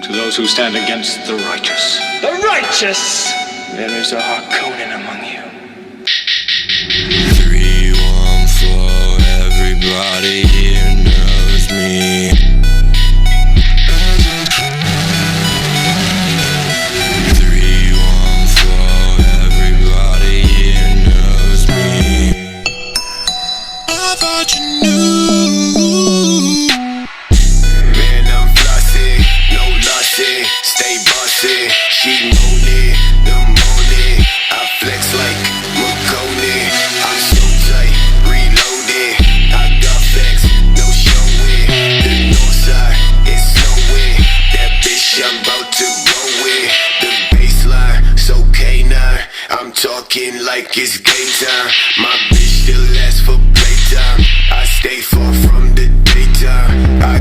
To those who stand against the righteous, The righteous! there is a Harkonnen among you. 314, everybody here knows me. 314, everybody here knows me. I thought you knew. Man, I'm flossy, no lossy, stay bossy. She moaning, the morning. I flex like Marconi. I'm so tight, reloaded. I got facts, no showing. The north side is snowing. That bitch I'm about to go with. The baseline, so canine. I'm talking like it's game time. My bitch still asks for playtime. I stay far from the daytime. I